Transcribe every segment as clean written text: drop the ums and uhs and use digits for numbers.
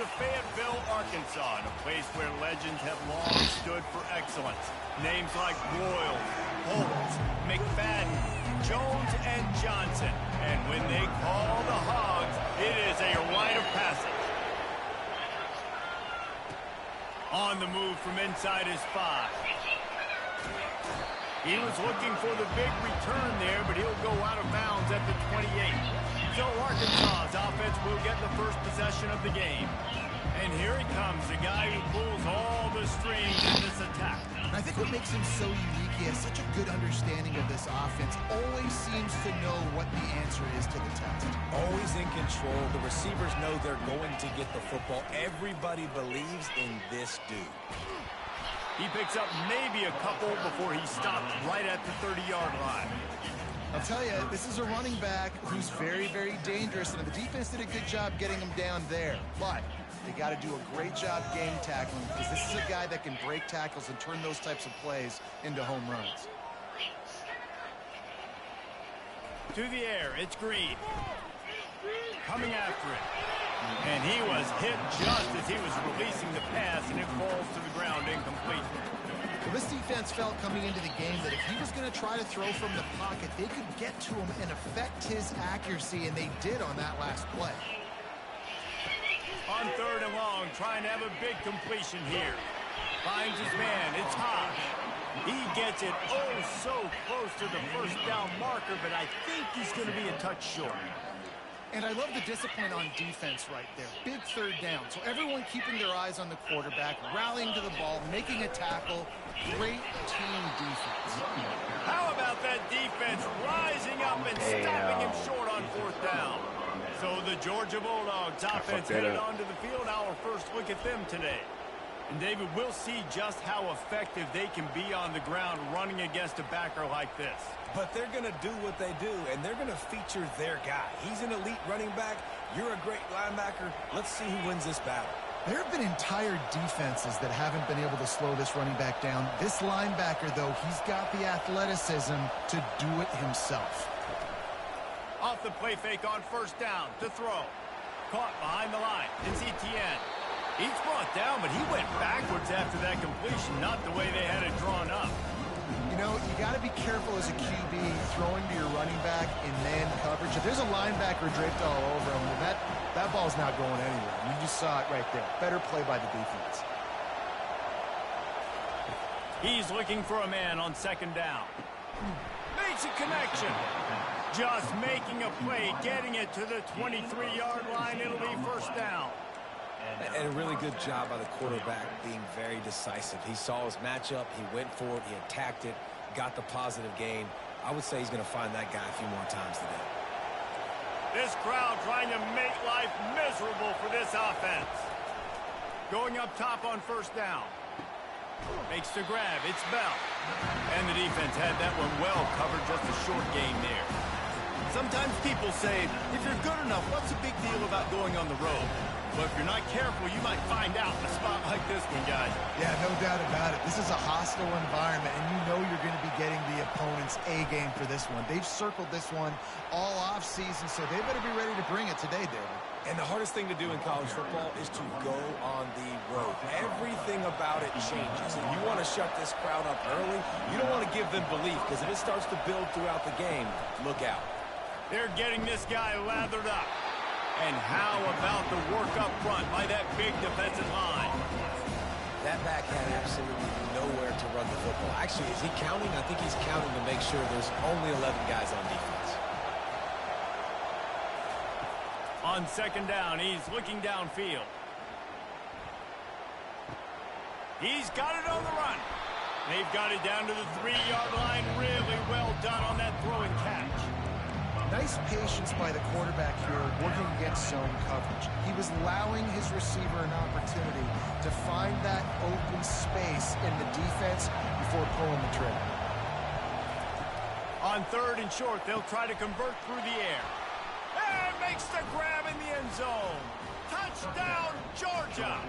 to Fayetteville, Arkansas, in a place where legends have long stood for excellence. Names like Royal, Holt, McFadden, Jones, and Johnson. And when they call the Hogs, it is a rite of passage. On the move from inside his 5. He was looking for the big return there, but he'll go out of bounds at the 28. So Arkansas's offense will get the first possession of the game. And here he comes, the guy who pulls all the strings in this attack. I think what makes him so unique, he has such a good understanding of this offense, always seems to know what the answer is to the test. Always in control. The receivers know they're going to get the football. Everybody believes in this dude. He picks up maybe a couple before he stops right at the 30-yard line. I'll tell you, this is a running back who's very, very dangerous, and the defense did a good job getting him down there. But they got to do a great job game tackling, because this is a guy that can break tackles and turn those types of plays into home runs. To the air, it's Green. Coming after it. And he was hit just as he was releasing the pass, and it falls to the ground incomplete. Well, this defense felt coming into the game that if he was going to try to throw from the pocket, they could get to him and affect his accuracy, and they did on that last play. On 3rd and long, trying to have a big completion here. Finds his man, it's Hodge. He gets it oh so close to the first down marker, but I think he's going to be a touch short. And I love the discipline on defense right there. Big 3rd down. So everyone keeping their eyes on the quarterback, rallying to the ball, making a tackle. Great team defense. How about that defense rising up and stopping him short on 4th down? So the Georgia Bulldogs offense headed onto the field. Our first look at them today. And David, we'll see just how effective they can be on the ground running against a backer like this. But they're going to do what they do, and they're going to feature their guy. He's an elite running back. You're a great linebacker. Let's see who wins this battle. There have been entire defenses that haven't been able to slow this running back down. This linebacker, though, he's got the athleticism to do it himself. Off the play fake on 1st down to throw. Caught behind the line. It's Kttn. He's brought down, but he went backwards after that completion, not the way they had it drawn up. You know, you got to be careful as a QB throwing to your running back in man coverage. If there's a linebacker draped all over him, well, that ball's not going anywhere. You just saw it right there. Better play by the defense. He's looking for a man on 2nd down. Makes a connection. Just making a play, getting it to the 23-yard line. It'll be 1st down. And a really good job by the quarterback being very decisive. He saw his matchup, he went for it, he attacked it, got the positive gain. I would say he's going to find that guy a few more times today. This crowd trying to make life miserable for this offense. Going up top on 1st down. Makes the grab, it's Bell. And the defense had that one well covered, just a short gain there. Sometimes people say, if you're good enough, what's the big deal about going on the road? But if you're not careful, you might find out in a spot like this one, guys. Yeah, no doubt about it. This is a hostile environment, and you know you're going to be getting the opponent's A game for this one. They've circled this one all offseason, so they better be ready to bring it today, David. And the hardest thing to do in college football is to go on the road. Everything about it changes, and you want to shut this crowd up early. You don't want to give them belief, because if it starts to build throughout the game, look out. They're getting this guy lathered up. And how about the work up front by that big defensive line? That back had absolutely nowhere to run the football. Actually, is he counting? I think he's counting to make sure there's only 11 guys on defense. On 2nd down, he's looking downfield. He's got it on the run. They've got it down to the 3-yard line. Really well done on that throw and catch. Nice patience by the quarterback here, working against zone coverage. He was allowing his receiver an opportunity to find that open space in the defense before pulling the trigger. On 3rd and short, they'll try to convert through the air. And makes the grab in the end zone. Touchdown, Georgia!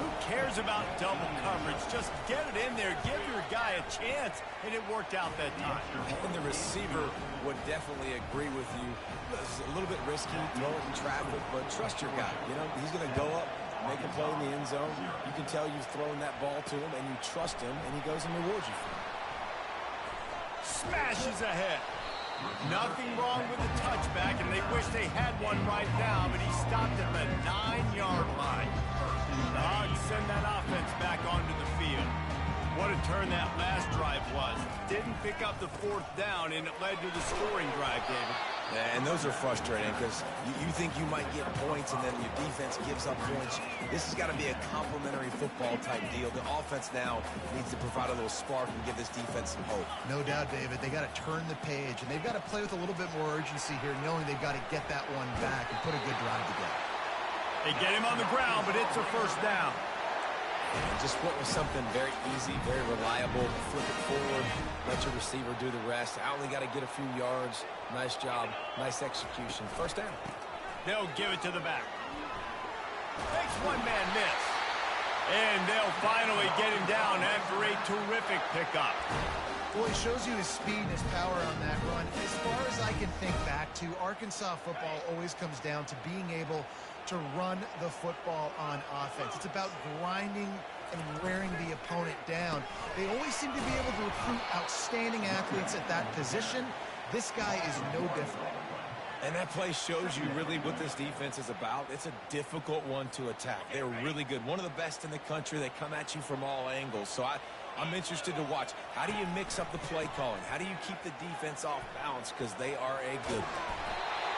Who cares about double coverage? Just get it in there. Give your guy a chance. And it worked out that time. And the receiver would definitely agree with you. It's a little bit risky, throw it in traffic, but trust your guy. You know, he's going to go up, make a play in the end zone. You can tell you've thrown that ball to him, and you trust him, and he goes and rewards you for it. Smashes ahead. Nothing wrong with the touchback, and they wish they had one right now, but he stopped at the 9-yard line. The Hogs send that offense back onto the field. What a turn that last drive was. Didn't pick up the 4th down, and it led to the scoring drive, David. Yeah, and those are frustrating because you think you might get points, and then your defense gives up points. This has got to be a complementary football type deal. The offense now needs to provide a little spark and give this defense some hope. No doubt, David. They got to turn the page, and they've got to play with a little bit more urgency here, knowing they've got to get that one back and put a good drive together. They get him on the ground, but it's a 1st down. And just went with something very easy, very reliable. Flip it forward, let your receiver do the rest. I only got to get a few yards. Nice job, nice execution. 1st down. They'll give it to the back. Makes one man miss. And they'll finally get him down after a terrific pickup. Well, he shows you his speed and his power on that run. As far as I can think back to, Arkansas football always comes down to being able to run the football on offense. It's about grinding and wearing the opponent down. They always seem to be able to recruit outstanding athletes at that position. This guy is no different. And that play shows you really what this defense is about. It's a difficult one to attack. They're really good. One of the best in the country. They come at you from all angles. So I'm interested to watch. How do you mix up the play calling? How do you keep the defense off balance? Because they are a good one.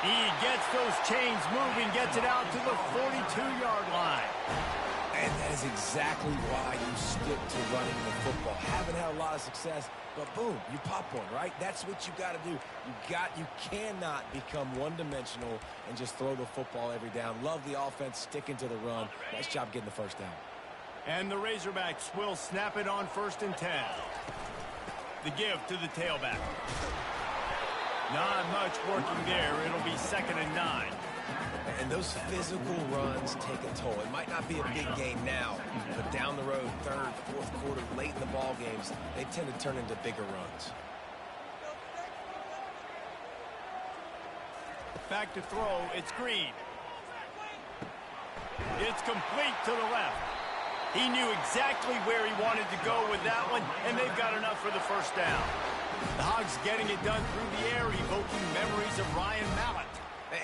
He gets those chains moving, gets it out to the 42-yard line. And that is exactly why you stick to running the football. Haven't had a lot of success, but boom, you pop one, right? That's what you got to do. You cannot become one-dimensional and just throw the football every down. Love the offense, sticking to the run. Nice job getting the 1st down. And the Razorbacks will snap it on 1st and 10. The give to the tailback. Not much working there. It'll be 2nd and 9. And those physical runs take a toll. It might not be a big game now, but down the road, 3rd, 4th quarter, late in the ball games, they tend to turn into bigger runs. Back to throw. It's Green. It's complete to the left. He knew exactly where he wanted to go with that one, and they've got enough for the 1st down. The Hogs getting it done through the air, evoking memories of Ryan Mallett.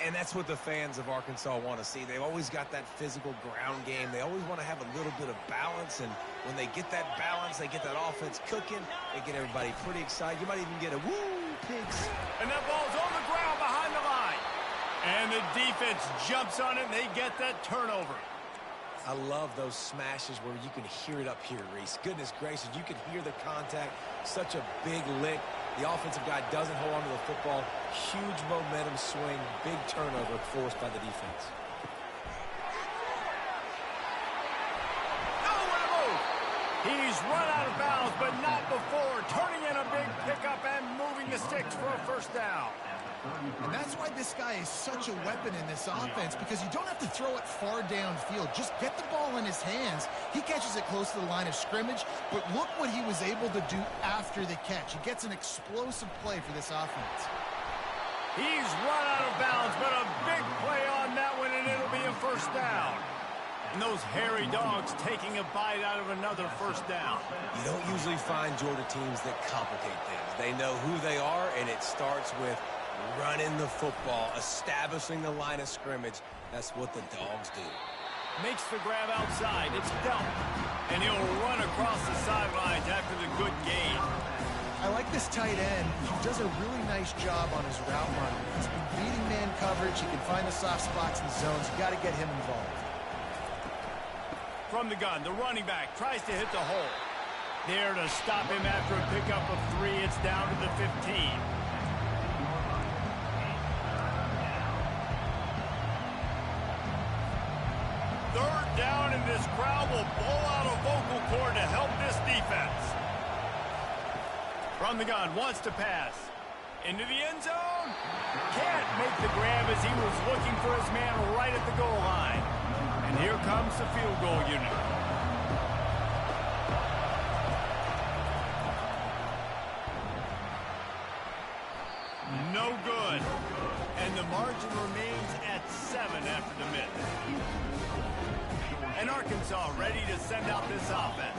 And that's what the fans of Arkansas want to see. They've always got that physical ground game. They always want to have a little bit of balance, and when they get that balance, they get that offense cooking, they get everybody pretty excited. You might even get a woo, pigs. And that ball's on the ground behind the line. And the defense jumps on it, and they get that turnover. I love those smashes where you can hear it up here, Reese. Goodness gracious, you can hear the contact. Such a big lick. The offensive guy doesn't hold on to the football. Huge momentum swing. Big turnover forced by the defense. Oh, what a move! He's run out of bounds, but not before. Turning in a big pickup and moving the sticks for a 1st down. And that's why this guy is such a weapon in this offense, because you don't have to throw it far downfield. Just get the ball in his hands. He catches it close to the line of scrimmage, but look what he was able to do after the catch. He gets an explosive play for this offense. He's run out of bounds, but a big play on that one, and it'll be a 1st down. And those hairy dogs taking a bite out of another 1st down. You don't usually find Georgia teams that complicate things. They know who they are, and it starts with running the football, establishing the line of scrimmage. That's what the dogs do. Makes the grab outside. It's Delp. And he'll run across the sidelines after the good gain. I like this tight end. He does a really nice job on his route running. He's been beating man coverage. He can find the soft spots in the zones. You got to get him involved. From the gun, the running back tries to hit the hole. There to stop him after a pickup of 3. It's down to the 15. 3rd down, and this crowd will blow out a vocal cord to help this defense. From the gun, wants to pass. Into the end zone. Can't make the grab as he was looking for his man right at the goal line. And here comes the field goal unit. No good. And the margin remains at 7 after the miss. And Arkansas ready to send out this offense.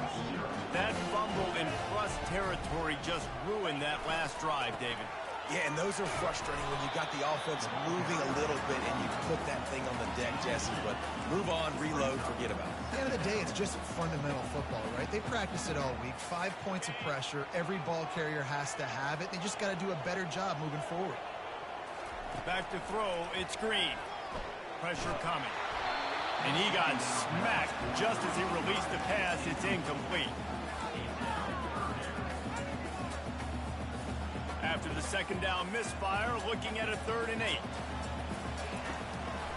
That fumble in plus territory just ruined that last drive, David. Yeah, and those are frustrating when you got the offense moving a little bit and you put that thing on the deck, Jesse. But move on, reload, forget about it. At the end of the day, it's just fundamental football, right? They practice it all week. 5 points of pressure. Every ball carrier has to have it. They just got to do a better job moving forward. Back to throw, it's Green. Pressure coming. And he got smacked just as he released the pass. It's incomplete. After the second down misfire, looking at a 3rd and 8.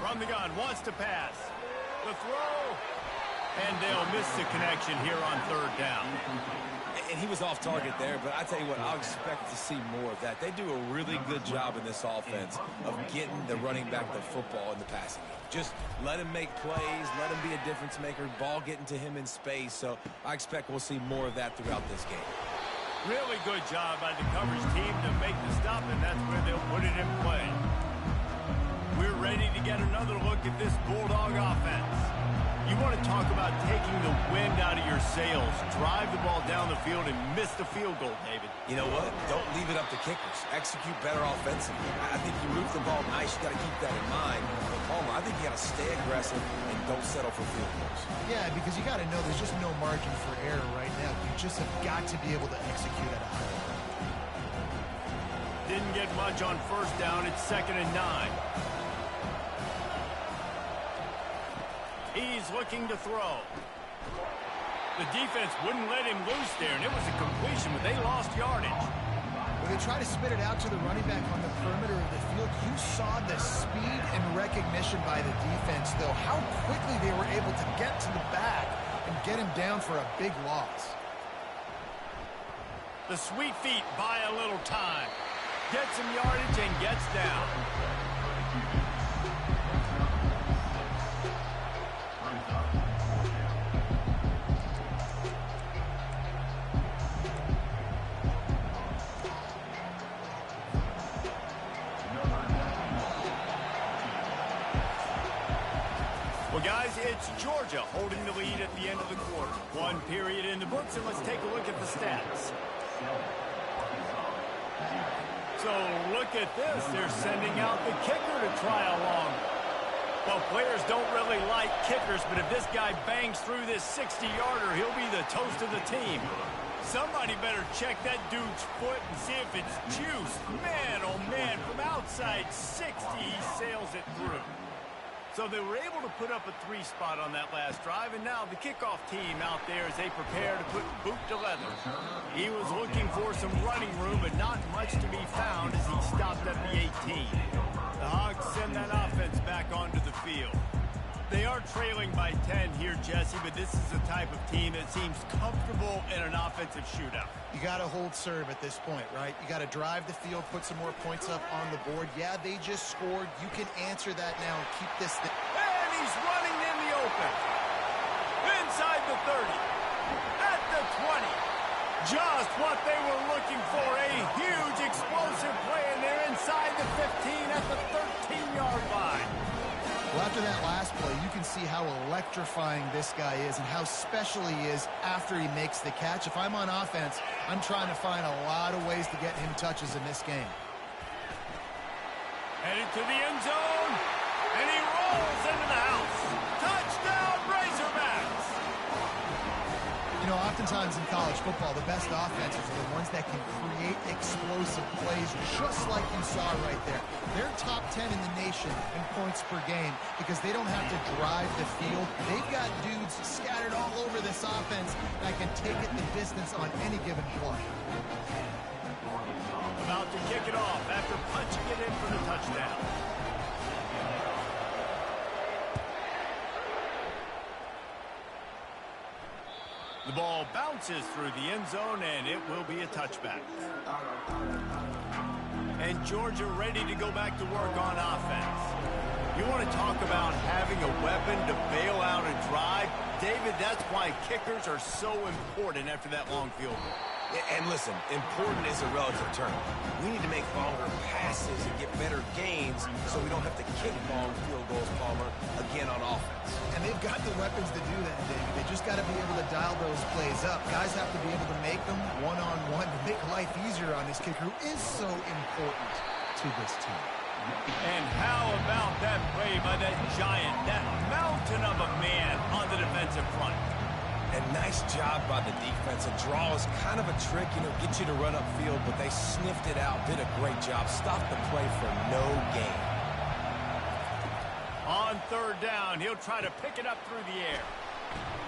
From the gun, wants to pass. The throw. And they'll miss the connection here on 3rd down. And he was off target there, but I tell you what, I'll expect to see more of that. They do a really good job in this offense of getting the running back the football in the passing game. Just let him make plays, let him be a difference maker, ball getting to him in space. So I expect we'll see more of that throughout this game. Really good job by the coverage team to make the stop, and that's where they'll put it in play. We're ready to get another look at this Bulldog offense. You want to talk about taking the wind out of your sails. Drive the ball down the field and miss the field goal, David. You know what? Don't leave it up to kickers. Execute better offensively. I think you move the ball nice. You got to keep that in mind. But Palmer, I think you got to stay aggressive and don't settle for field goals. Yeah, because you got to know there's just no margin for error right now. You just have got to be able to execute at a high level. Didn't get much on 1st down. It's 2nd and 9. He's looking to throw. The defense wouldn't let him loose there, and it was a completion, but they lost yardage. When they try to spit it out to the running back on the perimeter of the field, you saw the speed and recognition by the defense, though, how quickly they were able to get to the back and get him down for a big loss. The sweet feet buy a little time. Gets some yardage and gets down. Well, guys, it's Georgia holding the lead at the end of the quarter. 1 period in the books, and let's take a look at the stats. So look at this. They're sending out the kicker to try along. Well, players don't really like kickers, but if this guy bangs through this 60-yarder, he'll be the toast of the team. Somebody better check that dude's foot and see if it's juiced. Man, oh man, from outside 60, he sails it through. So they were able to put up a 3 spot on that last drive, and now the kickoff team out there as they prepare to put boot to leather. He was looking for some running room, but not much to be found as he stopped at the 18. The Hogs send that offense back onto the field. They are trailing by 10 here, Jesse, but this is the type of team that seems comfortable in an offensive shootout. You got to hold serve at this point, right? You got to drive the field, put some more points up on the board. Yeah, they just scored. You can answer that now and keep this thing. And he's running in the open. Inside the 30. At the 20. Just what they were looking for. A huge explosive play, and they're inside the 15 at the 13-yard line. Well, after that last play, you can see how electrifying this guy is and how special he is after he makes the catch. If I'm on offense, I'm trying to find a lot of ways to get him touches in this game. Headed to the end zone, and he rolls into the house. Touchdown, Razorbacks! You know, oftentimes in college football, the best offenses are the ones that can create explosive plays, just like you saw right there. They're top 10 in the nation in points per game because they don't have to drive the field. They've got dudes scattered all over this offense that can take it the distance on any given play. About to kick it off after punching it in for the touchdown. The ball bounces through the end zone, and it will be a touchback. And Georgia ready to go back to work on offense. You want to talk about having a weapon to bail out a drive? David, that's why kickers are so important after that long field goal. And listen, important is a relative term. We need to make longer passes and get better gains so we don't have to kick long field goals, Palmer, again on offense. And they've got the weapons to do that, David. They just got to be able to dial those plays up. Guys have to be able to make them one-on-one to make life easier on this kicker who is so important to this team. And how about that play by that giant, that mountain of a man on the defensive front? And nice job by the defense. A draw is kind of a trick, get you to run upfield, but they sniffed it out, did a great job, stopped the play for no gain. On third down, he'll try to pick it up through the air.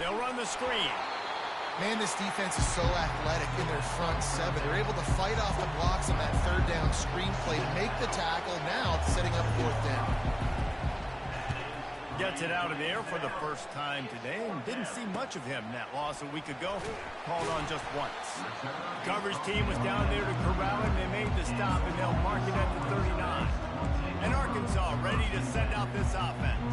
They'll run the screen. Man, this defense is so athletic in their front seven. They're able to fight off the blocks on that third down screen play to make the tackle. Now it's setting up fourth down. Gets it out of the air for the first time today and didn't see much of him in that loss a week ago. Called on just once. Coverage team was down there to corral him. They made the stop, and they'll mark it at the 39. And Arkansas ready to send out this offense.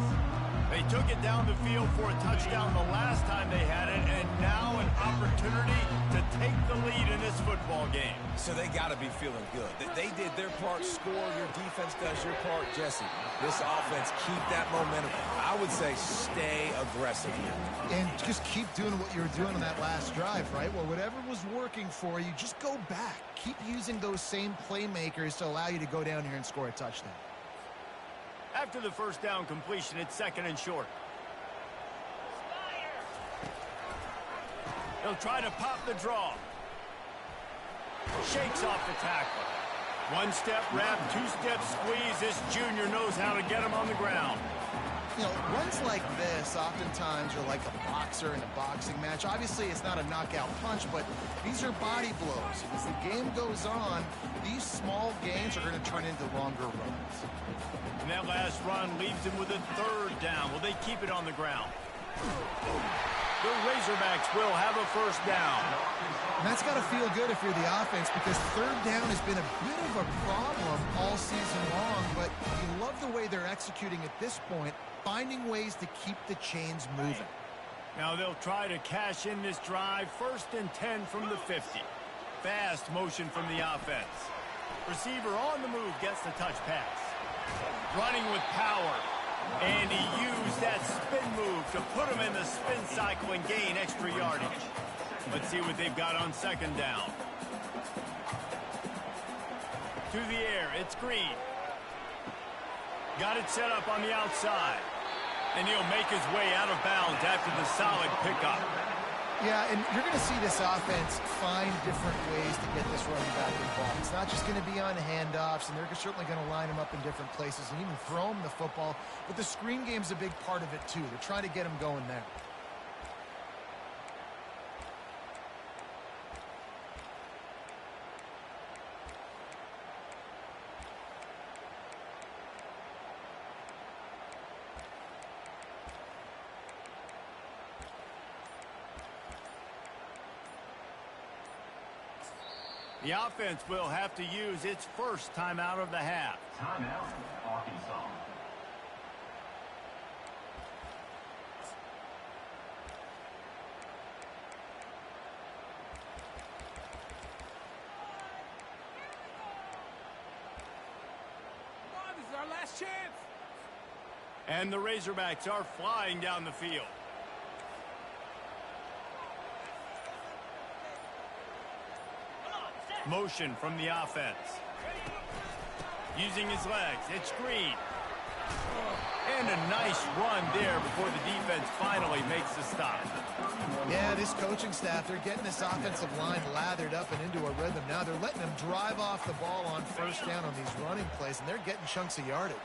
They took it down the field for a touchdown the last time they had it, and now an opportunity to take the lead in this football game. So they got to be feeling good. They did their part, score. Your defense does your part, Jesse. This offense, keep that momentum. I would say stay aggressive here. And just keep doing what you were doing on that last drive, right? Well, whatever was working for you, just go back. Keep using those same playmakers to allow you to go down here and score a touchdown. After the first down completion, it's second and short. He'll try to pop the draw. Shakes off the tackle. One step wrap, two step squeeze. This junior knows how to get him on the ground. You know, runs like this oftentimes are like a boxer in a boxing match. Obviously, it's not a knockout punch, but these are body blows. As the game goes on, these small gains are going to turn into longer runs. And that last run leaves him with a third down. Will they keep it on the ground? The Razorbacks will have a first down. And that's got to feel good if you're the offense, because third down has been a bit of a problem all season long, but you love the way they're executing at this point, finding ways to keep the chains moving. Now they'll try to cash in this drive. First and 10 from the 50. Fast motion from the offense. Receiver on the move gets the touch pass. Running with power. And he used that spin move to put him in the spin cycle and gain extra yardage. Let's see what they've got on second down. To the air, it's Green. Got it set up on the outside. And he'll make his way out of bounds after the solid pickup. Yeah, and you're going to see this offense find different ways to get this running back involved. It's not just going to be on handoffs, and they're certainly going to line him up in different places and even throw him the football. But the screen game's a big part of it, too. They're trying to get him going there. The offense will have to use its first timeout of the half. Timeout, Arkansas. Come on, this is our last chance. And the Razorbacks are flying down the field. Motion from the offense. Using his legs, it's Green. And a nice run there before the defense finally makes the stop. Yeah, this coaching staff, they're getting this offensive line lathered up and into a rhythm. Now they're letting them drive off the ball on first down on these running plays, and they're getting chunks of yardage.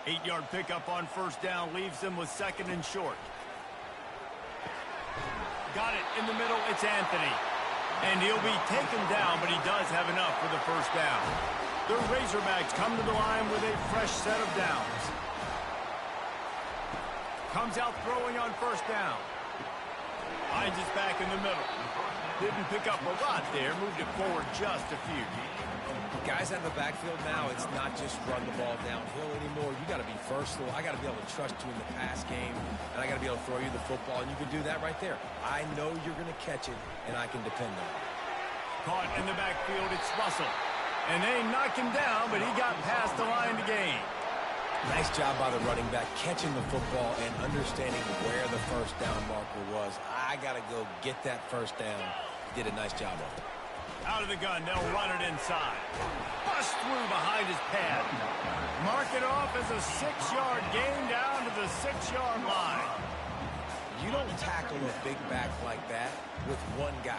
8-yard pickup on first down leaves them with second and short. Got it in the middle, it's Anthony. And he'll be taken down, but he does have enough for the first down. The Razorbacks come to the line with a fresh set of downs. Comes out throwing on first down. Finds his back in the middle. Didn't pick up a lot there. Moved it forward just a few. Guys out in the backfield now, it's not just run the ball downhill anymore. You got to be versatile. I got to be able to trust you in the pass game, and I got to be able to throw you the football, and you can do that right there. I know you're going to catch it, and I can depend on it. Caught in the backfield, it's Russell. And they knock him down, but he got past the line to gain. Nice job by the running back, catching the football and understanding where the first down marker was. I got to go get that first down. He did a nice job of it. Out of the gun, they'll run it inside. Bust through behind his pad. Mark it off as a 6-yard gain down to the 6-yard line. You don't tackle a big back like that with one guy.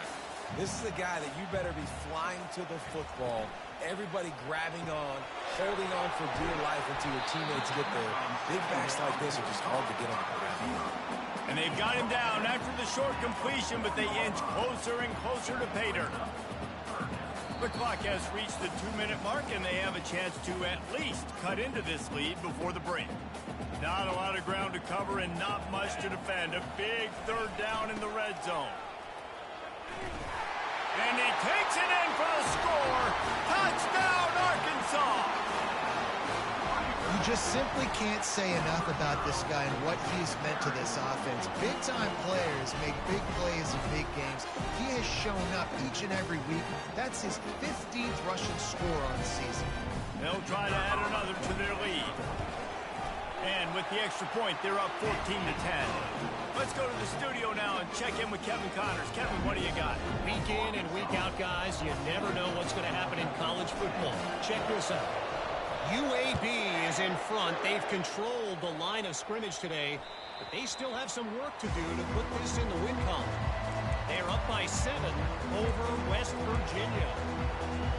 This is a guy that you better be flying to the football, everybody grabbing on, holding on for dear life until your teammates get there. Big backs like this are just hard to get on the ground. And they've got him down after the short completion, but they inch closer and closer to pay dirt. The clock has reached the 2-minute mark, and they have a chance to at least cut into this lead before the break. Not a lot of ground to cover and not much to defend. A big third down in the red zone. And he takes it in for the score. Touchdown, Arkansas! You just simply can't say enough about this guy and what he's meant to this offense. Big-time players make big plays in big games. He has shown up each and every week. That's his 15th rushing score on the season. They'll try to add another to their lead. And with the extra point, they're up 14-10. Let's go to the studio now and check in with Kevin Connors. Kevin, what do you got? Week in and week out, guys, you never know what's going to happen in college football. Check this out. UAB is in front. They've controlled the line of scrimmage today, but they still have some work to do to put this in the win column. They're up by 7 over West Virginia.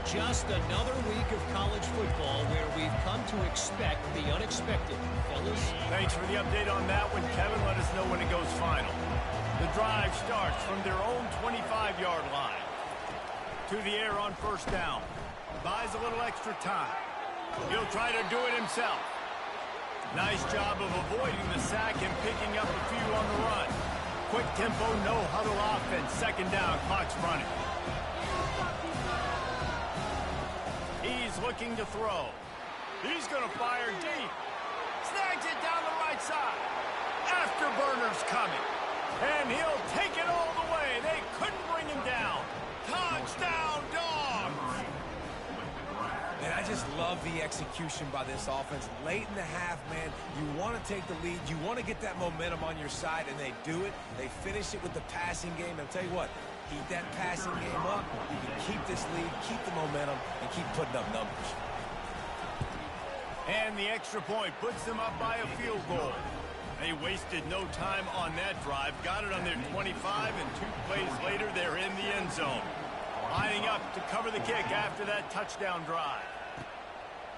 Just another week of college football where we've come to expect the unexpected. Fellas? Thanks for the update on that one, Kevin. Let us know when it goes final. The drive starts from their own 25-yard line. To the air on first down. Buys a little extra time. He'll try to do it himself. Nice job of avoiding the sack and picking up a few on the run. Quick tempo, no huddle offense. Second down, clock's running. He's looking to throw. He's going to fire deep. Snags it down the right side. Afterburner's coming. And he'll take it all the way. They couldn't bring him down. Touchdown, Dogs! And I just love the execution by this offense. Late in the half, man, you want to take the lead. You want to get that momentum on your side, and they do it. They finish it with the passing game. And I'll tell you what, keep that passing game up. You can keep this lead, keep the momentum, and keep putting up numbers. And the extra point puts them up by a field goal. They wasted no time on that drive. Got it on their 25, and 2 plays later, they're in the end zone. Lining up to cover the kick after that touchdown drive.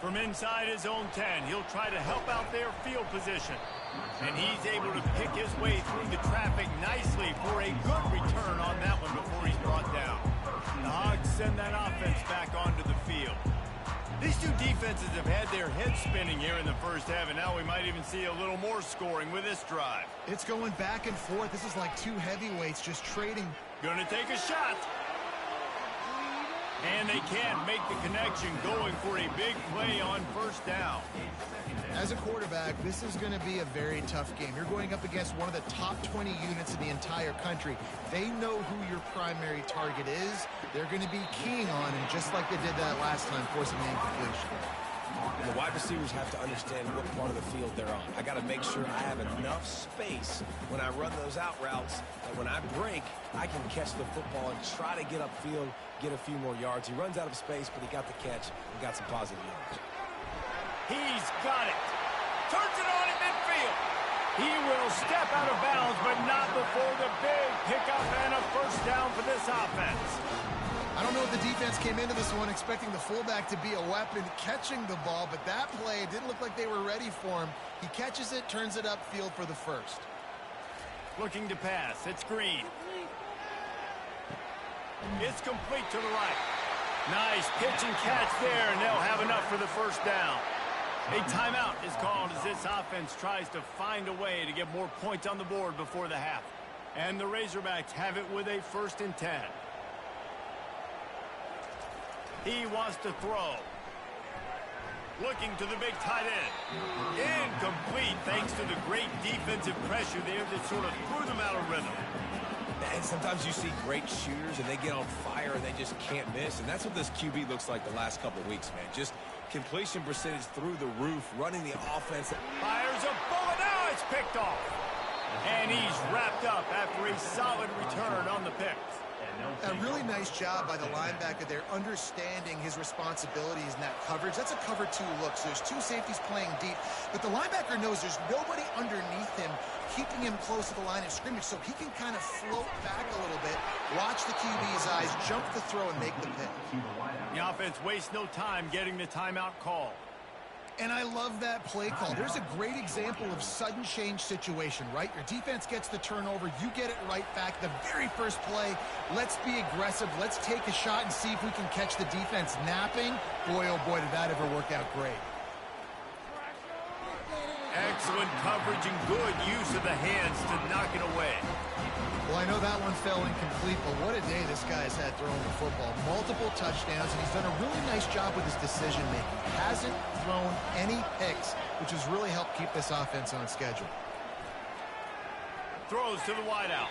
From inside his own 10, he'll try to help out their field position. And he's able to pick his way through the traffic nicely for a good return on that one before he's brought down. The Hogs send that offense back onto the field. These two defenses have had their heads spinning here in the first half, and now we might even see a little more scoring with this drive. It's going back and forth. This is like two heavyweights just trading. Gonna take a shot. And they can't make the connection, going for a big play on first down. As a quarterback, this is going to be a very tough game. You're going up against one of the top 20 units in the entire country. They know who your primary target is. They're going to be keying on him, just like they did that last time, forcing the incompletion. And the wide receivers have to understand what part of the field they're on. I got to make sure I have enough space when I run those out routes that when I break, I can catch the football and try to get upfield, get a few more yards. He runs out of space, but he got the catch and got some positive yards. He's got it. Turns it on in midfield. He will step out of bounds, but not before the big pickup and a first down for this offense. I don't know if the defense came into this one expecting the fullback to be a weapon catching the ball, but that play didn't look like they were ready for him. He catches it, turns it upfield for the first. Looking to pass. It's Green. It's complete to the right. Nice pitch and catch there, and they'll have enough for the first down. A timeout is called as this offense tries to find a way to get more points on the board before the half. And the Razorbacks have it with a 1st and 10. He wants to throw. Looking to the big tight end. Incomplete thanks to the great defensive pressure there that sort of threw them out of rhythm. And sometimes you see great shooters and they get on fire and they just can't miss. And that's what this QB looks like the last couple of weeks, man. Just completion percentage through the roof, running the offense. Fires a bullet. Now it's picked off. And he's wrapped up after a solid return on the pick. A really nice job by the linebacker there, understanding his responsibilities in that coverage. That's a cover 2 look, so there's 2 safeties playing deep. But the linebacker knows there's nobody underneath him, keeping him close to the line of scrimmage, so he can kind of float back a little bit, watch the QB's eyes, jump the throw, and make the pick. The offense wastes no time getting the timeout call. And I love that play call. There's a great example of sudden change situation, right? Your defense gets the turnover. You get it right back. The very first play, let's be aggressive. Let's take a shot and see if we can catch the defense napping. Boy, oh boy, did that ever work out great. Excellent coverage and good use of the hands to knock it away. Well, I know that one fell incomplete, but what a day this guy has had throwing the football. Multiple touchdowns, and he's done a really nice job with his decision-making. Hasn't thrown any picks, which has really helped keep this offense on schedule. Throws to the wideout.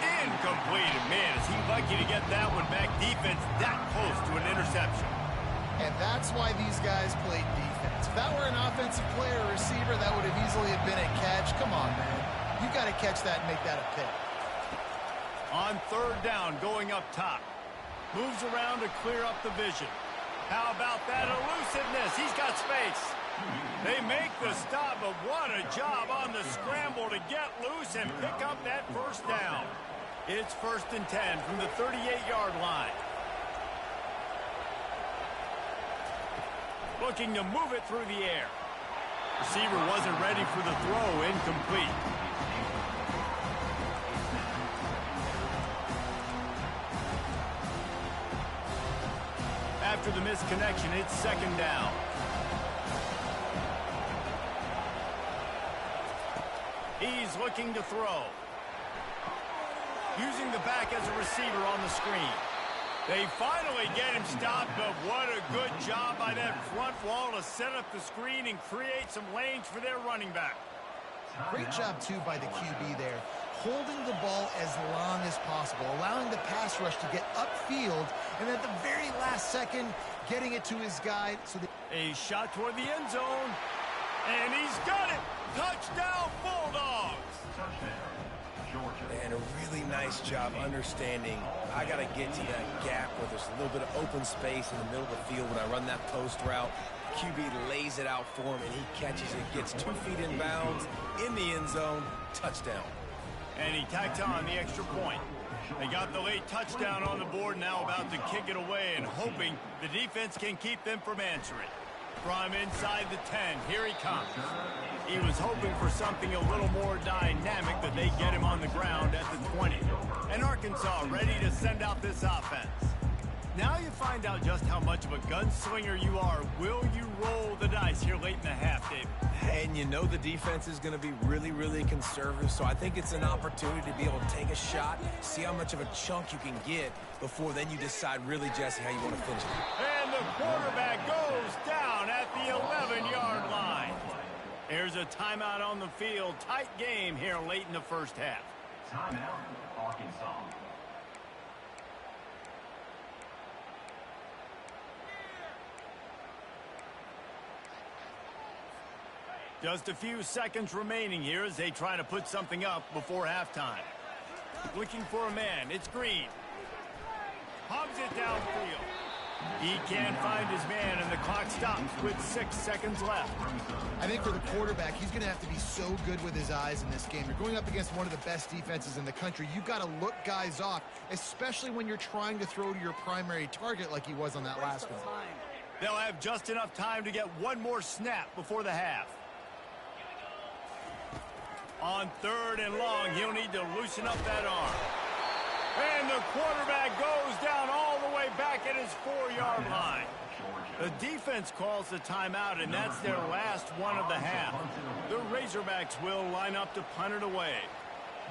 Incomplete. And man, is he lucky to get that one back. Defense that close to an interception. And that's why these guys played defense. If that were an offensive player or receiver, that would have easily been a catch. Come on, man. You got to catch that and make that a pick. On third down, going up top. Moves around to clear up the vision. How about that elusiveness? He's got space. They make the stop, but what a job on the scramble to get loose and pick up that first down. It's 1st and 10 from the 38-yard line. Looking to move it through the air. Receiver wasn't ready for the throw. Incomplete. After the misconnection, it's 2nd down. He's looking to throw. Using the back as a receiver on the screen. They finally get him stopped, but what a good job by that front wall to set up the screen and create some lanes for their running back. Great job, too, by the QB there. Holding the ball as long as possible, allowing the pass rush to get upfield, and at the very last second, getting it to his guy. So a shot toward the end zone, and he's got it. Touchdown, Bulldogs. And a really nice job understanding I got to get to that gap where there's a little bit of open space in the middle of the field when I run that post route. QB lays it out for him, and he catches it, gets 2 feet in bounds, in the end zone, touchdown. And he tacks on the extra point. They got the late touchdown on the board, now about to kick it away and hoping the defense can keep them from answering. From inside the 10, here he comes. He was hoping for something a little more dynamic, that they get him on the ground at the 20. And Arkansas ready to send out this offense. Now you find out just how much of a gunslinger you are. Will you roll the dice here late in the half, David? And you know the defense is going to be really, really conservative, so I think it's an opportunity to be able to take a shot, see how much of a chunk you can get before then you decide really, Jesse, how you want to finish it. And the quarterback goes down at the 11-yard line. There's a timeout on the field. Tight game here late in the first half. Timeout, Arkansas. Just a few seconds remaining here as they try to put something up before halftime. Looking for a man. It's Green. Hogs it downfield. He can't find his man, and the clock stops with 6 seconds left. I think for the quarterback, he's going to have to be so good with his eyes in this game. You're going up against one of the best defenses in the country. You've got to look guys off, especially when you're trying to throw to your primary target like he was on that last one. They'll have just enough time to get one more snap before the half. On 3rd and long, he'll need to loosen up that arm. And the quarterback goes down all the way back at his 4-yard line. The defense calls the timeout, and that's their last one of the half. The Razorbacks will line up to punt it away.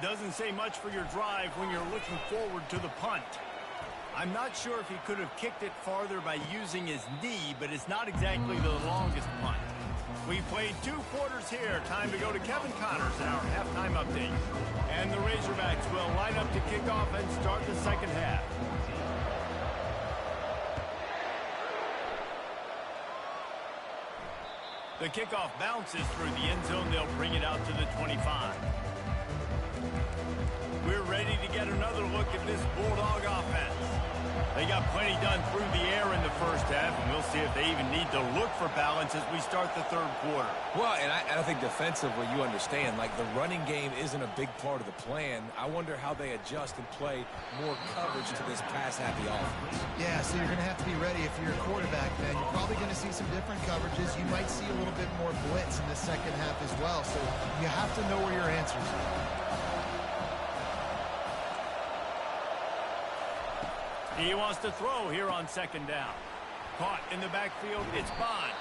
Doesn't say much for your drive when you're looking forward to the punt. I'm not sure if he could have kicked it farther by using his knee, but it's not exactly the longest punt. We played 2 quarters here. Time to go to Kevin Connors in our halftime update. And the Razorbacks will line up to kick off and start the second half. The kickoff bounces through the end zone. They'll bring it out to the 25. We're ready to get another look at this Bulldog offense. They got plenty done through the air in the first half, and we'll see if they even need to look for balance as we start the third quarter. Well, and I think defensively, you understand, like the running game isn't a big part of the plan. I wonder how they adjust and play more coverage to this pass-happy offense. Yeah, so you're going to have to be ready if you're a quarterback, man. You're probably going to see some different coverages. You might see a little bit more blitz in the second half as well, so you have to know where your answers are. He wants to throw here on second down. Caught in the backfield, it's Bond.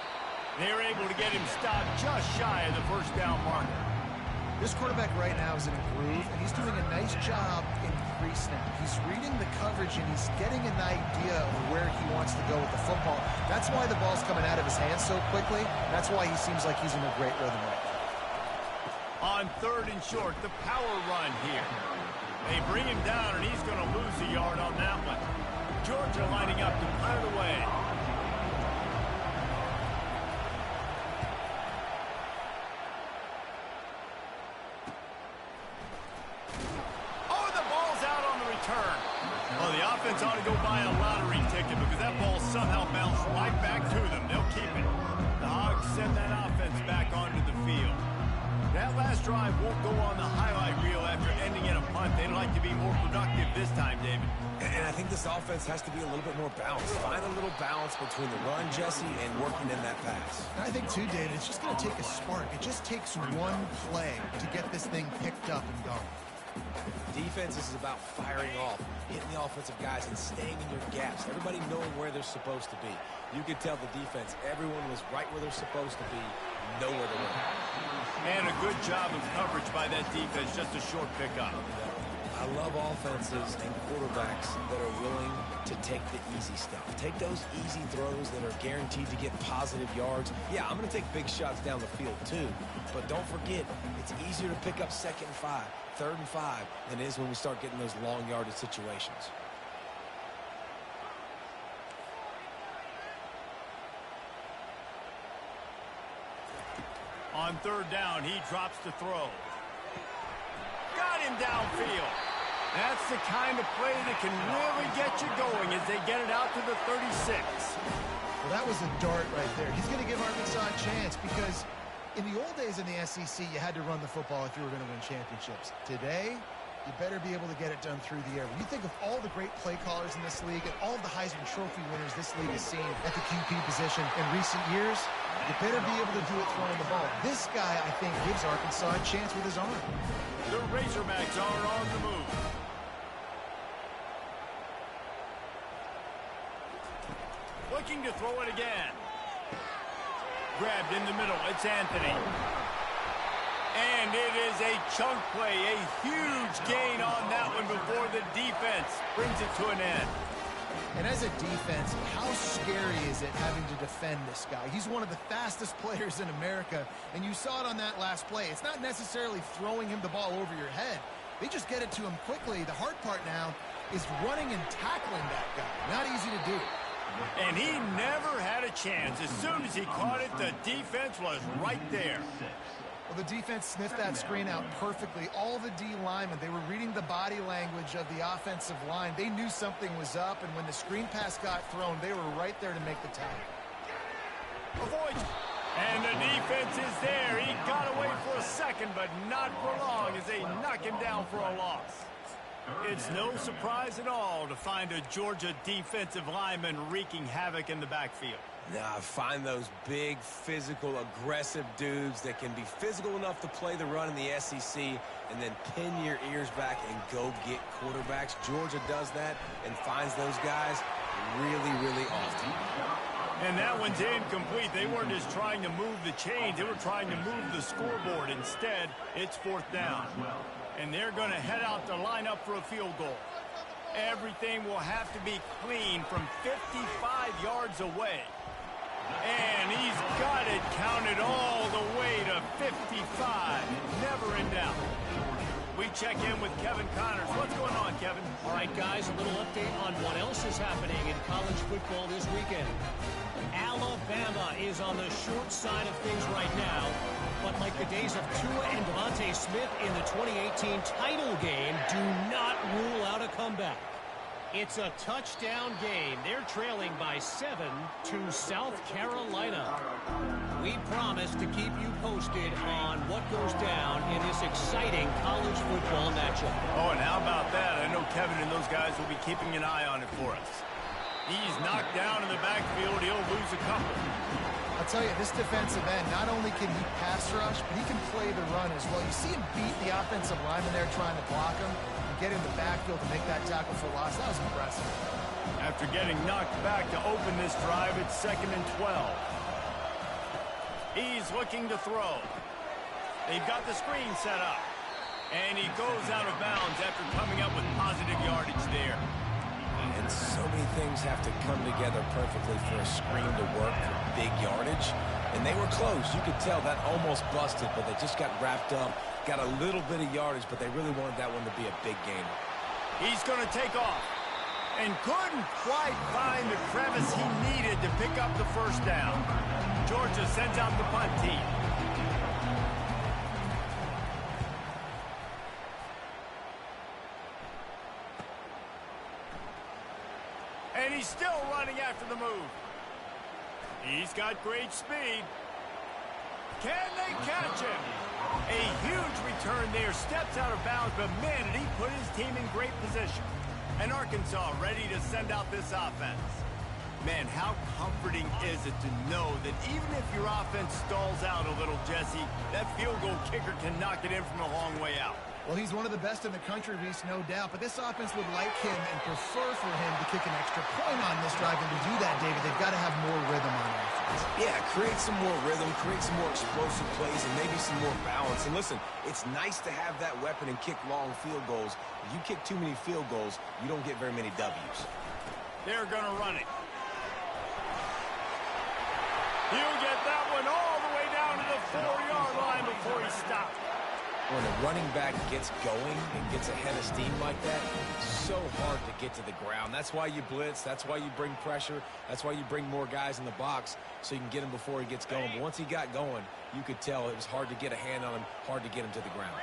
They're able to get him stopped just shy of the first down marker. This quarterback right now is in a groove, and he's doing a nice job in pre-snap. He's reading the coverage, and he's getting an idea of where he wants to go with the football. That's why the ball's coming out of his hands so quickly. That's why he seems like he's in a great rhythm right now. On third and short, the power run here. They bring him down, and he's going to lose a yard on that one. Georgia lining up to punt it away. Oh, the ball's out on the return. Well, the offense ought to go buy a lottery ticket because that ball somehow bounced right back to them. They'll keep it. The Hogs send that offense back onto the field. That last drive won't go on the highlight reel after ending in a punt. They'd like to be more productive this time, David. And I think this offense has to be a little bit more balanced. Find a little balance between the run, Jesse, and working in that pass. And I think, too, David, it's just going to take a spark. It just takes one play to get this thing picked up and going. Defense is about firing off, hitting the offensive guys, and staying in your gaps. Everybody knowing where they're supposed to be. You could tell the defense, everyone was right where they're supposed to be, nowhere to run. And a good job of coverage by that defense, just a short pickup. I love offenses and quarterbacks that are willing to take the easy stuff. Take those easy throws that are guaranteed to get positive yards. Yeah, I'm going to take big shots down the field too, but don't forget, it's easier to pick up 2nd and 5, 3rd and 5 than it is when we start getting those long yardage situations. On third down, he drops to throw. Got him downfield. That's the kind of play that can really get you going as they get it out to the 36. Well, that was a dart right there. He's going to give Arkansas a chance because in the old days in the SEC, you had to run the football if you were going to win championships. Today, you better be able to get it done through the air. When you think of all the great play callers in this league and all of the Heisman Trophy winners this league has seen at the QB position in recent years, you better be able to do it throwing the ball. This guy, I think, gives Arkansas a chance with his arm. The Razorbacks are on the move. Looking to throw it again. Grabbed in the middle. It's Anthony. And it is a chunk play. A huge gain on that one before the defense brings it to an end. And as a defense, how scary is it having to defend this guy? He's one of the fastest players in America, and you saw it on that last play. It's not necessarily throwing him the ball over your head. They just get it to him quickly. The hard part now is running and tackling that guy. Not easy to do. And he never had a chance. As soon as he caught it, the defense was right there. Well, the defense sniffed that screen out perfectly. All the D linemen, they were reading the body language of the offensive line. They knew something was up, and when the screen pass got thrown, they were right there to make the tackle. Avoids. And the defense is there. He got away for a second, but not for long as they knock him down for a loss. It's no surprise at all to find a Georgia defensive lineman wreaking havoc in the backfield. Nah, find those big, physical, aggressive dudes that can be physical enough to play the run in the SEC and then pin your ears back and go get quarterbacks. Georgia does that and finds those guys really, really often. And that one's incomplete. They weren't just trying to move the chains. They were trying to move the scoreboard. Instead, it's 4th down. And they're going to head out to line up for a field goal. Everything will have to be clean from 55 yards away. And he's got it counted all the way to 55. Never in doubt. We check in with Kevin Connors. What's going on, Kevin? All right, guys, a little update on what else is happening in college football this weekend. Alabama is on the short side of things right now, but like the days of Tua and Devontae Smith in the 2018 title game, do not rule out a comeback. It's a touchdown game. They're trailing by 7 to South Carolina. We promise to keep you posted on what goes down in this exciting college football matchup. Oh, and how about that? I know Kevin and those guys will be keeping an eye on it for us. He's knocked down in the backfield. He'll lose a couple. I'll tell you, this defensive end, not only can he pass rush, but he can play the run as well. You see him beat the offensive lineman there trying to block him and get in the backfield to make that tackle for loss. That was impressive. After getting knocked back to open this drive, it's 2nd and 12. He's looking to throw. They've got the screen set up. And he goes out of bounds after coming up with positive yardage there. And so many things have to come together perfectly for a screen to work for big yardage. And they were close. You could tell that almost busted, but they just got wrapped up, got a little bit of yardage, but they really wanted that one to be a big game. He's going to take off. And couldn't quite find the crevice he needed to pick up the first down. Georgia sends out the punt team. And he's still running after the move. He's got great speed. Can they catch him? A huge return there. Steps out of bounds, but man, did he put his team in great position. And Arkansas ready to send out this offense. Man, how comforting is it to know that even if your offense stalls out a little, Jesse, that field goal kicker can knock it in from a long way out. Well, he's one of the best in the country, Reese, no doubt. But this offense would like him and prefer for him to kick an extra point on this drive. And to do that, David, they've got to have more rhythm on offense. Yeah, create some more rhythm, create some more explosive plays, and maybe some more balance. And listen, it's nice to have that weapon and kick long field goals. If you kick too many field goals, you don't get very many W's. They're going to run it. He'll get that one all the way down to the 4-yard line before he stops. When a running back gets going and gets ahead of steam like that, it's so hard to get to the ground. That's why you blitz. That's why you bring pressure. That's why you bring more guys in the box so you can get him before he gets going. But once he got going, you could tell it was hard to get a hand on him, hard to get him to the ground.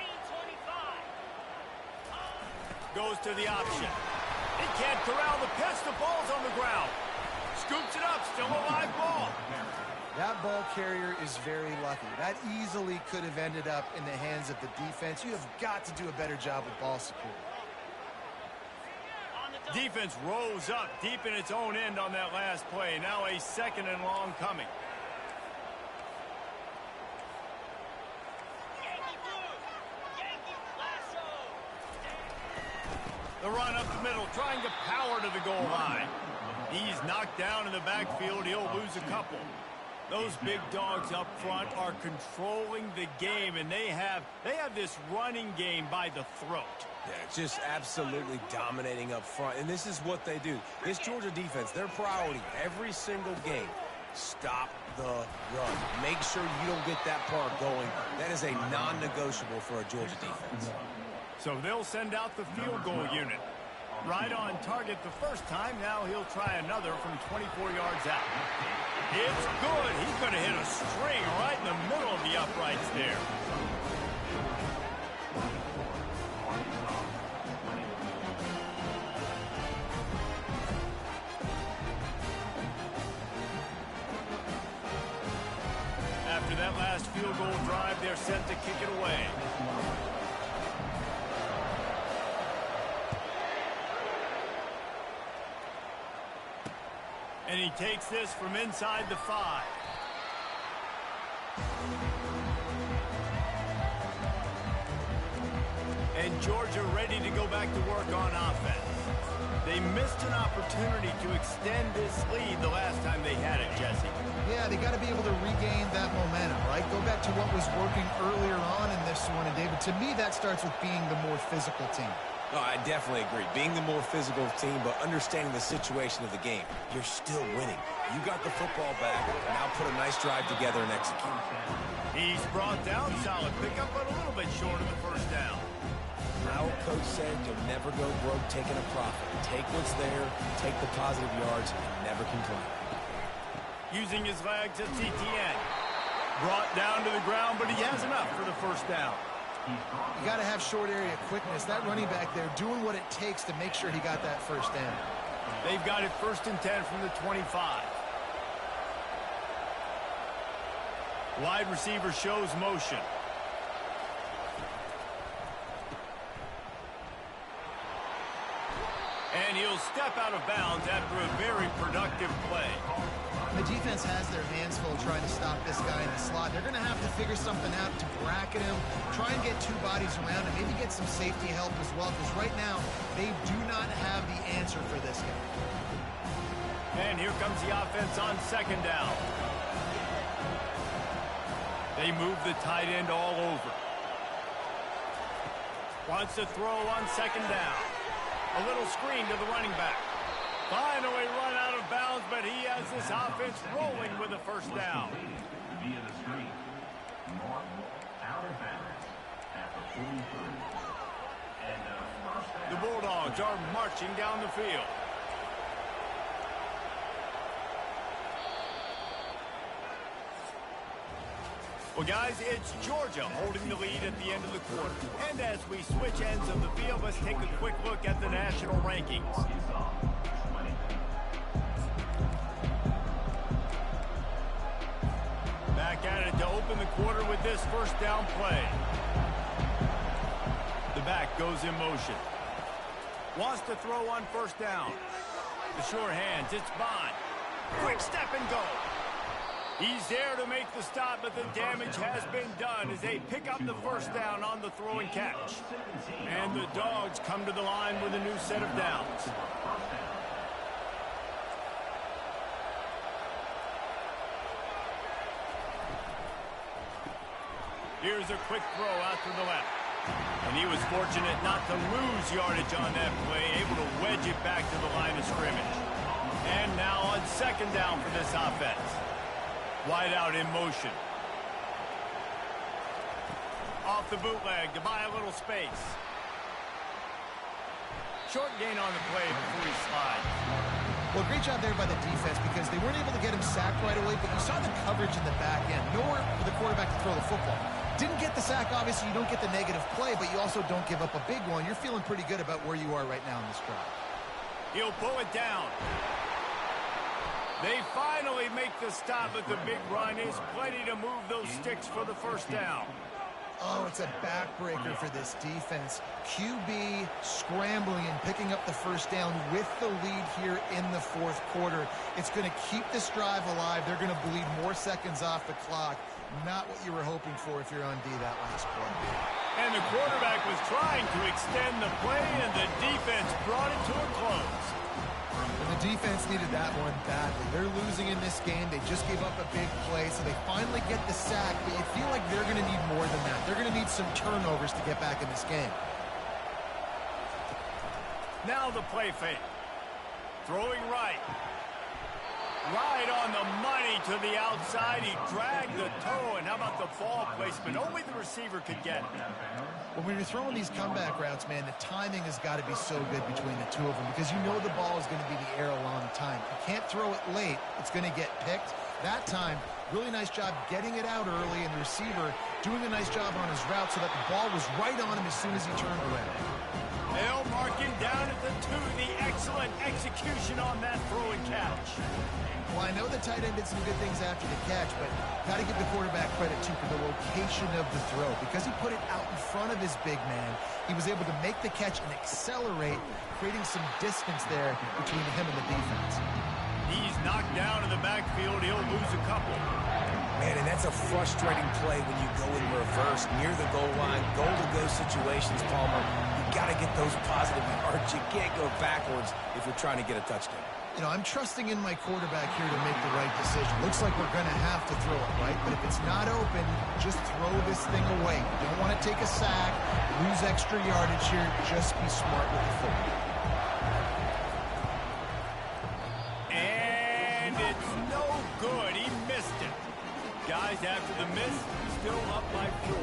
Goes to the option. He can't corral the pitch. The ball's on the ground. Scoops it up. Still a live ball. That ball carrier is very lucky. That easily could have ended up in the hands of the defense. You have got to do a better job with ball security. Defense rose up deep in its own end on that last play. Now a 2nd and long coming. The run up the middle, trying to power to the goal line. He's knocked down in the backfield. He'll lose a couple. Those big dogs up front are controlling the game, and they have this running game by the throat. Yeah, just absolutely dominating up front. And this is what they do. This Georgia defense, their priority every single game, stop the run. Make sure you don't get that part going. That is a non-negotiable for a Georgia defense. So they'll send out the field goal unit. Right on target the first time. Now he'll try another from 24 yards out. It's good. He's going to hit a string right in the middle of the uprights there. After that last field goal drive, they're set to kick it away. And he takes this from inside the 5. And Georgia ready to go back to work on offense. They missed an opportunity to extend this lead the last time they had it, Jesse. Yeah, they got to be able to regain that momentum, right? Go back to what was working earlier on in this one. And, David, to me, that starts with being the more physical team. No, I definitely agree. Being the more physical team, but understanding the situation of the game, you're still winning. You got the football back, now put a nice drive together and execute. He's brought down, solid pickup, but a little bit short of the first down. Our coach said you'll never go broke taking a profit. Take what's there, take the positive yards, and never complain. Using his legs at Kttn. Brought down to the ground, but he has enough for the first down. You got to have short area quickness. That running back there doing what it takes to make sure he got that first down. They've got it 1st and 10 from the 25. Wide receiver shows motion. And he'll step out of bounds after a very productive play. The defense has their hands full trying to stop this guy in the slot. They're going to have to figure something out to bracket him, try and get 2 bodies around him, maybe get some safety help as well, because right now they do not have the answer for this guy. And here comes the offense on 2nd down. They move the tight end all over. Wants to throw on 2nd down. A little screen to the running back. Finally run out of bounds, but he has this offense rolling with a first down. Via the screen. Martin out of bounds at the 43. And first down. The Bulldogs are marching down the field. Well, guys, it's Georgia holding the lead at the end of the quarter. And as we switch ends of the field, let's take a quick look at the national rankings. Back at it to open the quarter with this first down play. The back goes in motion. Wants to throw on 1st down. The short hands, it's Bond. Quick step and go. He's there to make the stop, but the damage has been done as they pick up the first down on the throw and catch. And the Dogs come to the line with a new set of downs. Here's a quick throw out to the left. And he was fortunate not to lose yardage on that play, able to wedge it back to the line of scrimmage. And now on 2nd down for this offense. Wide out in motion. Off the bootleg to buy a little space. Short gain on the play before he slides. Well, great job there by the defense because they weren't able to get him sacked right away, but you saw the coverage in the back end. Nowhere for the quarterback to throw the football. Didn't get the sack, obviously you don't get the negative play, but you also don't give up a big one. You're feeling pretty good about where you are right now in this drive. He'll pull it down. They finally make the stop, but the big run is plenty to move those sticks for the first down. Oh, it's a backbreaker for this defense. QB scrambling and picking up the first down with the lead here in the 4th quarter. It's going to keep this drive alive. They're going to bleed more seconds off the clock. Not what you were hoping for if you're on D that last play. And the quarterback was trying to extend the play, and the defense brought it to a close. And the defense needed that one badly. They're losing in this game. They just gave up a big play, so they finally get the sack, but you feel like they're going to need more than that. They're going to need some turnovers to get back in this game. Now the play fake. Throwing right. Right on the money to the outside. He dragged the toe, and how about the ball placement? Only the receiver could get it. Well, when you're throwing these comeback routes, man, the timing has got to be so good between the two of them because you know the ball is going to be the air a long time. You can't throw it late. It's going to get picked. That time, really nice job getting it out early, and the receiver doing a nice job on his route so that the ball was right on him as soon as he turned around. They'll mark him down at the 2. The excellent execution on that throw and catch. Well, I know the tight end did some good things after the catch, but got to give the quarterback credit, too, for the location of the throw. Because he put it out in front of his big man, he was able to make the catch and accelerate, creating some distance there between him and the defense. He's knocked down in the backfield. He'll lose a couple. Man, and that's a frustrating play when you go in reverse near the goal line. Goal-to-go situations, Palmer. You got to get those positive yards. You can't go backwards if you're trying to get a touchdown. You know, I'm trusting in my quarterback here to make the right decision. Looks like we're going to have to throw it, right? But if it's not open, just throw this thing away. You don't want to take a sack, lose extra yardage here. Just be smart with the football. And it's no good. He missed it. Guys, after the miss, still up by 4.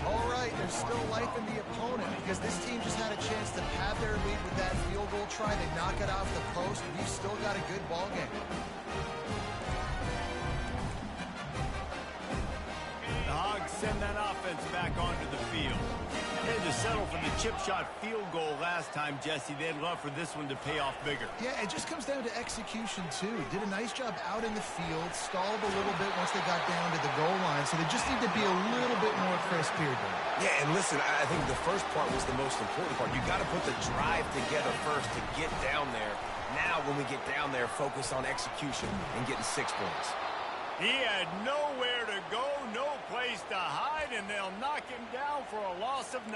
All right, there's still life in the opponent because this team just had a chance to pad their lead with that field goal try. They knock it off the post, and we've still got a good ball game. The Hogs send that offense back onto the field. They had to settle for the chip shot field goal last time, Jesse. They'd love for this one to pay off bigger. Yeah, it just comes down to execution, too. Did a nice job out in the field, stalled a little bit once they got down to the goal line, so they just need to be a little bit more crisp here, Dan. Yeah, and listen, I think the first part was the most important part. You got to put the drive together first to get down there. Now, when we get down there, focus on execution and getting 6 points. He had nowhere to go, no place to hide, and they'll knock him down for a loss of 9.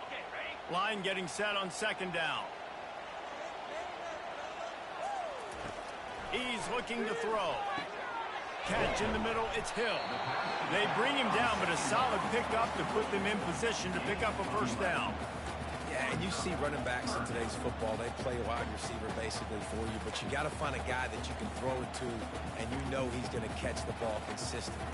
Okay, ready? Line getting set on 2nd down. He's looking to throw. Catch in the middle, it's Hill. They bring him down, but a solid pickup to put them in position to pick up a 1st down. Yeah, and you see running backs in today's football, they play a wide receiver basically for you, but you got to find a guy that you can throw it to, and you know he's going to catch the ball consistently.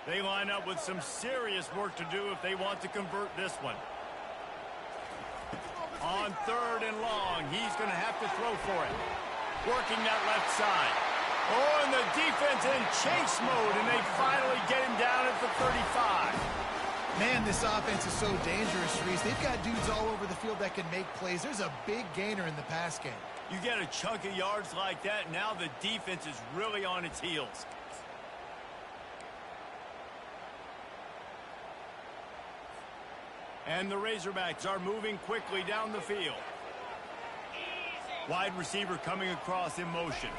They line up with some serious work to do if they want to convert this one. On 3rd and long, he's going to have to throw for it. Working that left side. Oh, and the defense in chase mode, and they finally get him down at the 35. Man, this offense is so dangerous, Reese. They've got dudes all over the field that can make plays. There's a big gainer in the pass game. You get a chunk of yards like that, now the defense is really on its heels. And the Razorbacks are moving quickly down the field. Wide receiver coming across in motion.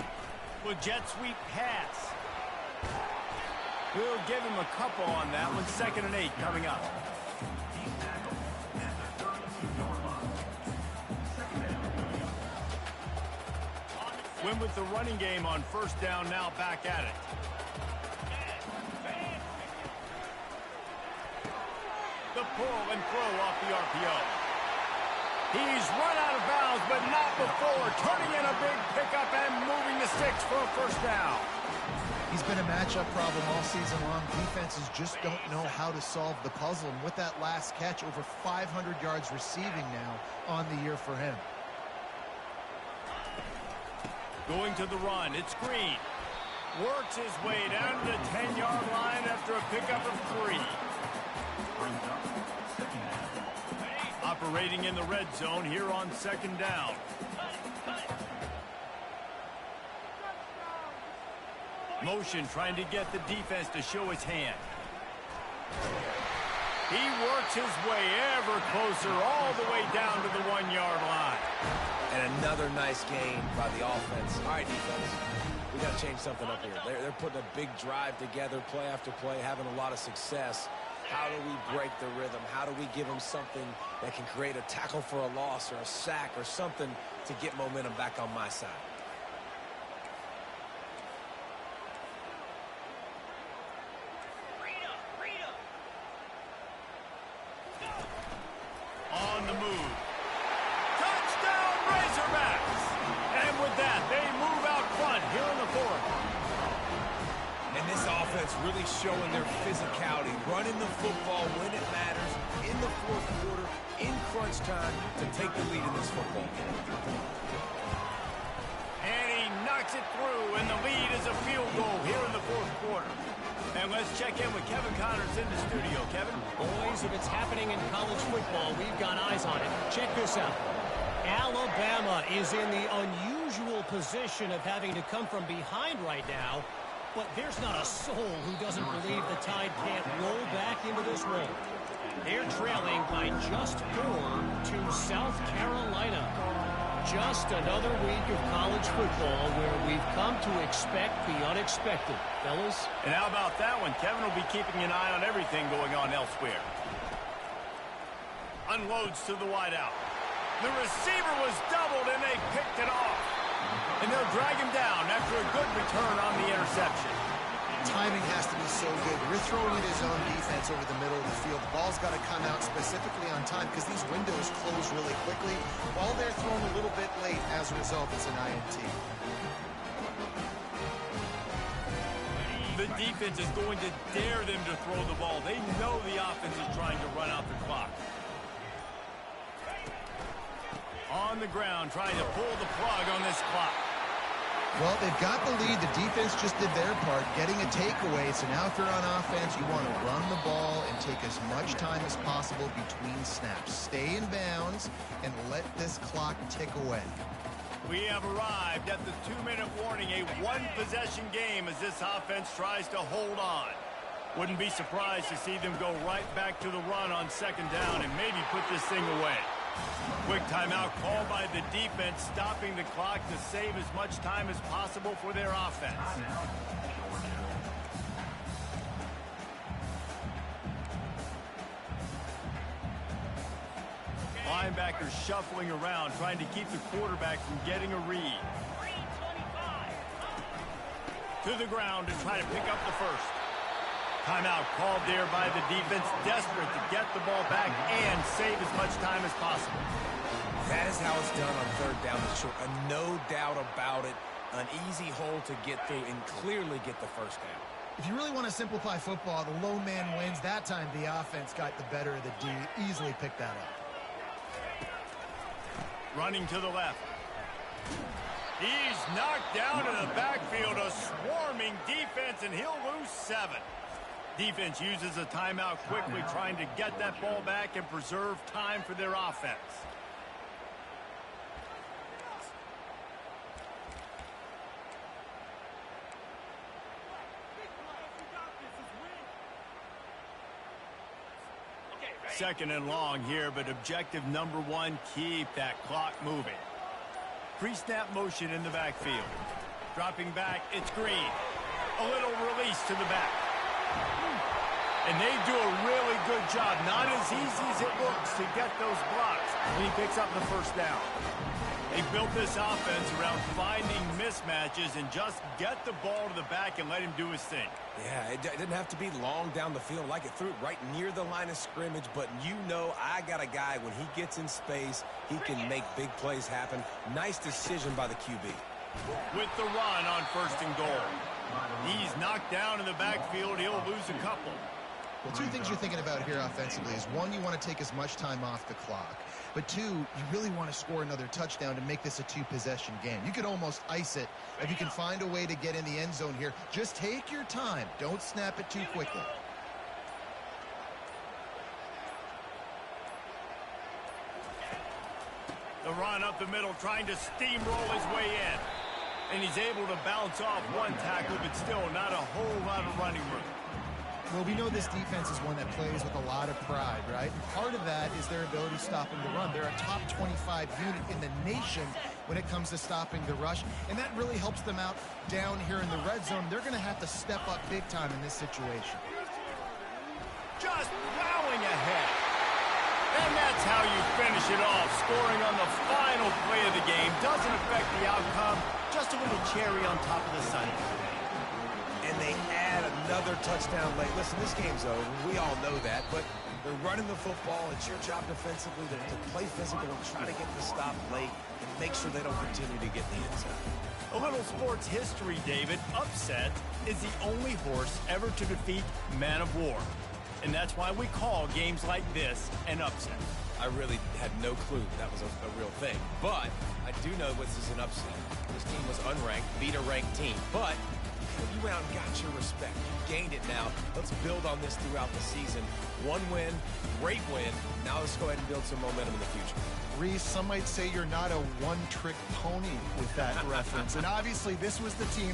With jet sweep pass. We'll give him a couple on that one. 2nd and 8 coming up. Win with the running game on 1st down, now back at it. The pull and throw off the RPO. He's run out of bounds, but not before. Turning in a big pickup and moving the sticks for a 1st down. He's been a matchup problem all season long. Defenses just don't know how to solve the puzzle. And with that last catch, over 500 yards receiving now on the year for him. Going to the run, it's Green. Works his way down to the 10-yard line after a pickup of 3. Operating in the red zone here on 2nd down. Motion trying to get the defense to show his hand. He works his way ever closer all the way down to the 1-yard line. And another nice gain by the offense. All right, defense, we got to change something up here. They're putting a big drive together, play after play, having a lot of success. How do we break the rhythm? How do we give them something that can create a tackle for a loss or a sack or something to get momentum back on my side? On the move. Touchdown, Razorbacks! And with that, they move out front here in the 4th. And this offense really showing their physicality, running the football when it matters, in the 4th quarter, in crunch time, to take the lead in this football game. And he knocks it through, and the lead is a field goal here in the 4th quarter. And let's check in with Kevin Connors in the studio. Kevin? Boys, if it's happening in college football, we've got eyes on it. Check this out. Alabama is in the unusual position of having to come from behind right now, but there's not a soul who doesn't believe the Tide can't roll back into this one. They're trailing by just 4 to South Carolina. Just another week of college football where we've come to expect the unexpected, fellas. And how about that one? Kevin will be keeping an eye on everything going on elsewhere. Unloads to the wideout. The receiver was doubled, and they picked it off. And they'll drag him down after a good return on the interception. Timing has to be so good. You're throwing in his own defense over the middle of the field. The ball's got to come out specifically on time because these windows close really quickly. While they're thrown a little bit late, as a result, it's an INT. The defense is going to dare them to throw the ball. They know the offense is trying to run out the clock. On the ground, trying to pull the plug on this clock. Well, they've got the lead. The defense just did their part, getting a takeaway. So now if you're on offense, you want to run the ball and take as much time as possible between snaps. Stay in bounds and let this clock tick away. We have arrived at the 2-minute warning, a one-possession game as this offense tries to hold on. Wouldn't be surprised to see them go right back to the run on second down and maybe put this thing away. Quick timeout called by the defense, stopping the clock to save as much time as possible for their offense. Linebackers shuffling around, trying to keep the quarterback from getting a read. To the ground to try to pick up the first. Timeout called there by the defense, desperate to get the ball back and save as much time as possible. That is how it's done on third down and short. No doubt about it. An easy hole to get through and clearly get the first down. If you really want to simplify football, the lone man wins. That time the offense got the better of the D. Easily picked that up. Running to the left. He's knocked down in the backfield, a swarming defense, and he'll lose 7. Defense uses a timeout quickly, trying to get that ball back and preserve time for their offense. Second and long here, but objective number 1, keep that clock moving. Pre-snap motion in the backfield. Dropping back, it's Green. A little release to the back. And they do a really good job. Not as easy as it looks to get those blocks. And he picks up the first down. They built this offense around finding mismatches and just get the ball to the back and let him do his thing. Yeah, it didn't have to be long down the field. Like it threw it right near the line of scrimmage, but you know I got a guy, when he gets in space, he can make big plays happen. Nice decision by the QB. With the run on first and goal. He's knocked down in the backfield. He'll lose a couple. Well, 2 things you're thinking about here offensively is, 1, you want to take as much time off the clock. But 2, you really want to score another touchdown to make this a 2-possession game. You could almost ice it if you can find a way to get in the end zone here. Just take your time. Don't snap it too quickly. The run up the middle, trying to steamroll his way in. And he's able to bounce off one tackle, but still not a whole lot of running room. Well, we know this defense is one that plays with a lot of pride, right? And part of that is their ability stopping the run. They're a top 25 unit in the nation when it comes to stopping the rush, and that really helps them out down here in the red zone. They're going to have to step up big time in this situation. Just plowing ahead. And that's how you finish it off. Scoring on the final play of the game doesn't affect the outcome. Just a little cherry on top of the sundae. And they add another touchdown late. Listen, this game's over. We all know that, but they're running the football. It's your job defensively to play physical and try to get the stop late and make sure they don't continue to get the end zone. A little sports history, David. Upset is the only horse ever to defeat Man of War. And that's why we call games like this an upset. I really had no clue that was a real thing. But I do know this is an upset. This team was unranked, beat a ranked team. But you went out and got your respect. You gained it now. Let's build on this throughout the season. 1 win, great win. Now let's go ahead and build some momentum in the future. Reese, some might say you're not a one-trick pony with that reference. And obviously this was the team...